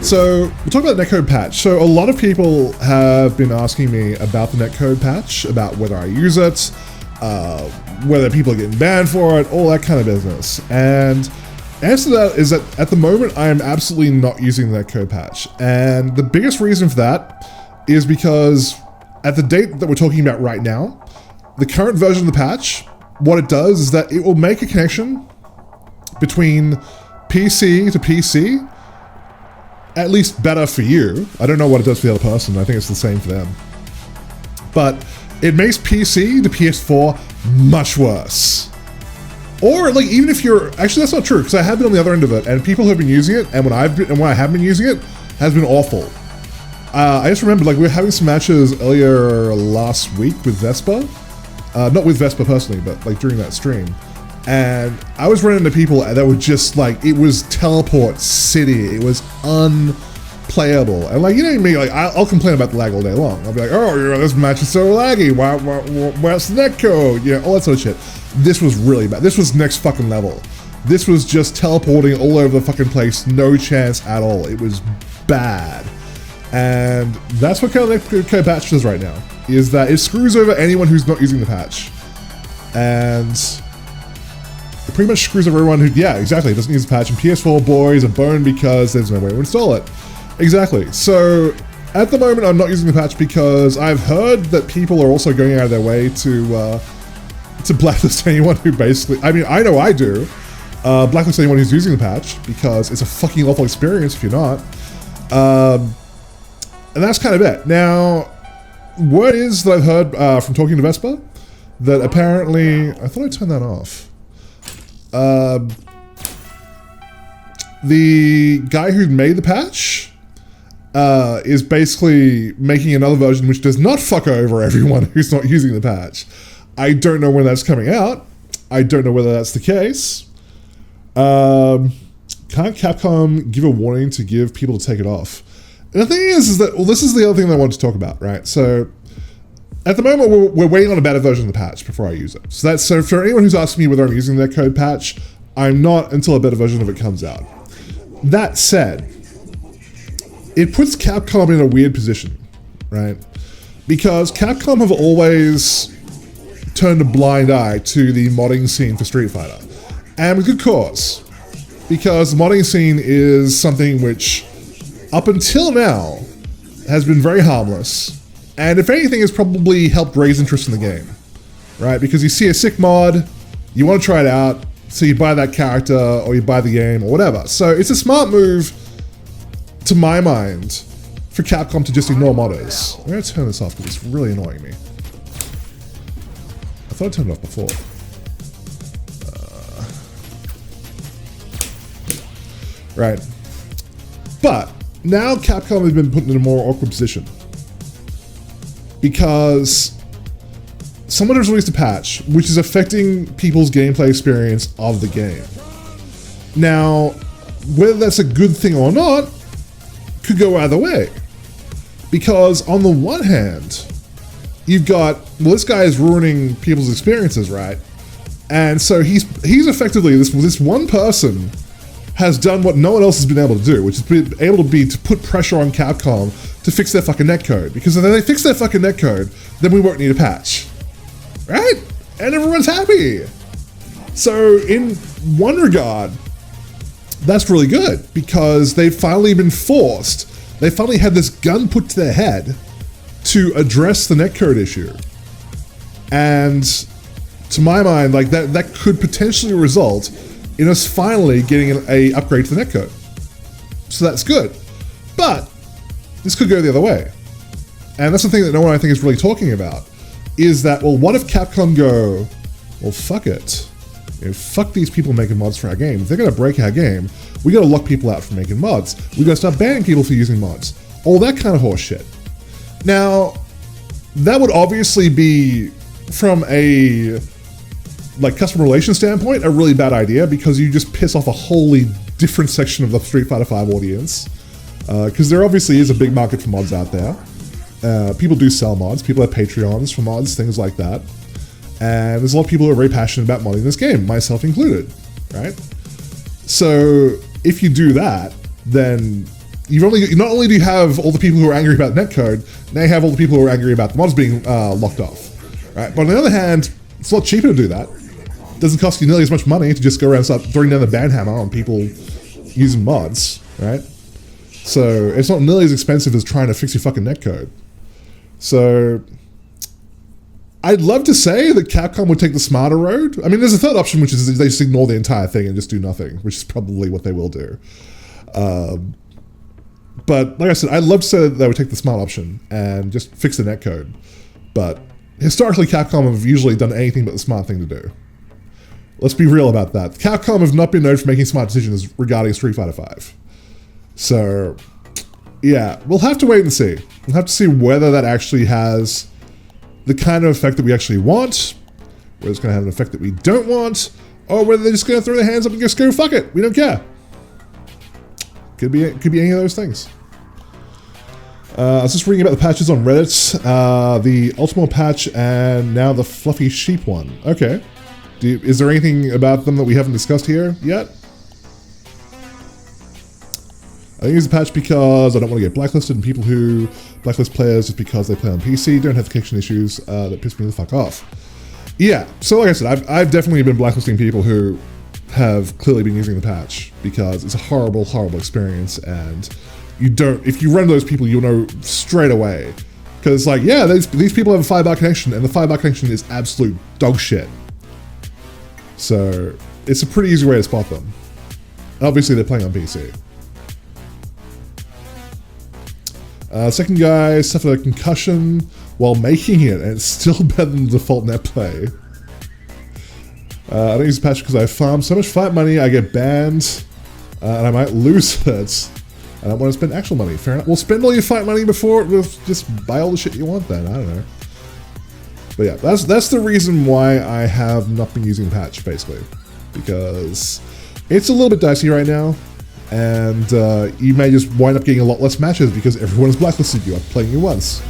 So we'll talk about the netcode patch. So a lot of people have been asking me about the netcode patch, about whether I use it, whether people are getting banned for it, all that kind of business. And the answer to that is that at the moment I am absolutely not using the netcode patch. And the biggest reason for that is because at the date that we're talking about right now, the current version of the patch, what it does is that it will make a connection between PC to PC, at least better for you. I don't know what it does for the other person. I think it's the same for them. But it makes PC to PS4 much worse. Or like, even if you're, actually that's not true, because I have been on the other end of it, and people who have been using it, and when I have been using it, has been awful. I just remember, like, we were having some matches earlier last week with Vespa. Not with Vespa personally, but like during that stream. And I was running into people that were just like, it was teleport city. It was unplayable. And like, you know me, like I'll complain about the lag all day long. I'll be like, oh, you know, this match is so laggy. What's the netcode? You know, all that sort of shit. This was really bad. This was next fucking level. This was just teleporting all over the fucking place. No chance at all. It was bad. And that's what kind of netcode patch does right now, is that it screws over anyone who's not using the patch. And it pretty much screws over everyone who, yeah, exactly, doesn't use the patch. And PS4 boys are boned because there's no way to install it. Exactly. So at the moment, I'm not using the patch because I've heard that people are also going out of their way to blacklist anyone who basically, I mean, I know I do, blacklist anyone who's using the patch because it's a fucking awful experience if you're not. And that's kind of it. Now, word is that I've heard from talking to Vespa that apparently, I thought I turned that off. The guy who made the patch is basically making another version which does not fuck over everyone who's not using the patch. I don't know when that's coming out. I don't know whether that's the case. Can't Capcom give a warning to give people to take it off? And the thing is that, well, this is the other thing that I wanted to talk about, right? So at the moment, we're waiting on a better version of the patch before I use it. So for anyone who's asking me whether I'm using that code patch, I'm not until a better version of it comes out. That said, it puts Capcom in a weird position, right? Because Capcom have always turned a blind eye to the modding scene for Street Fighter. And with good cause. Because the modding scene is something which, up until now, has been very harmless. And if anything, has probably helped raise interest in the game, right? Because you see a sick mod, you want to try it out, so you buy that character, or you buy the game, or whatever. So it's a smart move, to my mind, for Capcom to just ignore modders. I'm going to turn this off because it's really annoying me. I thought I turned it off before. Right. But now Capcom has been put in a more awkward position. Because someone has released a patch which is affecting people's gameplay experience of the game. Now, whether that's a good thing or not, could go either way. Because on the one hand, you've got, well, this guy is ruining people's experiences, right? And so he's effectively, this one person has done what no one else has been able to do, which is to put pressure on Capcom to fix their fucking netcode. Because if they fix their fucking netcode, then we won't need a patch. Right? And everyone's happy. So in one regard, that's really good, because they've finally been forced, they finally had this gun put to their head to address the netcode issue. And to my mind, like that could potentially result in us finally getting an upgrade to the netcode. So that's good. But this could go the other way. And that's the thing that no one, I think, is really talking about, is that, well, what if Capcom go, well, fuck it. You know, fuck these people making mods for our game. If they're gonna break our game, we gotta lock people out from making mods. We gotta start banning people for using mods. All that kind of horse shit. Now, that would obviously be, from a customer relations standpoint, a really bad idea, because you just piss off a wholly different section of the Street Fighter V audience. Because there obviously is a big market for mods out there. People do sell mods, people have Patreons for mods, things like that. And there's a lot of people who are very passionate about modding this game, myself included, right? So if you do that, then not only do you have all the people who are angry about netcode, now you have all the people who are angry about the mods being locked off, right? But on the other hand, it's a lot cheaper to do that. It doesn't cost you nearly as much money to just go around and start throwing down the ban hammer on people using mods, right? So it's not nearly as expensive as trying to fix your fucking netcode. So I'd love to say that Capcom would take the smarter road. I mean, there's a third option, which is they just ignore the entire thing and just do nothing, which is probably what they will do. But like I said, I'd love to say that they would take the smart option and just fix the netcode. But historically, Capcom have usually done anything but the smart thing to do. Let's be real about that. Capcom have not been known for making smart decisions regarding Street Fighter V. So, yeah, we'll have to wait and see. We'll have to see whether that actually has the kind of effect that we actually want, whether it's going to have an effect that we don't want, or whether they're just going to throw their hands up and just go, fuck it, we don't care. Could be any of those things. I was just reading about the patches on Reddit. The Ultimo patch and now the Fluffy Sheep one. Okay. Is there anything about them that we haven't discussed here yet? I think it's a patch because I don't want to get blacklisted, and people who blacklist players just because they play on PC don't have connection issues that piss me the fuck off. Yeah, so like I said, I've definitely been blacklisting people who have clearly been using the patch because it's a horrible, horrible experience, and if you run into those people, you'll know straight away. Because it's like, yeah, these people have a 5-bar connection, and the 5-bar connection is absolute dog shit. So it's a pretty easy way to spot them. Obviously, they're playing on PC. Second guy suffered a concussion while making it, and it's still better than the default net play. I don't use the patch because I farm so much fight money, I get banned, and I might lose it. I don't want to spend actual money. Fair enough. Well, spend all your fight money before, just buy all the shit you want then, I don't know. But yeah, that's the reason why I have not been using the patch, basically. Because it's a little bit dicey right now, and you may just wind up getting a lot less matches because everyone has blacklisted you after playing you once.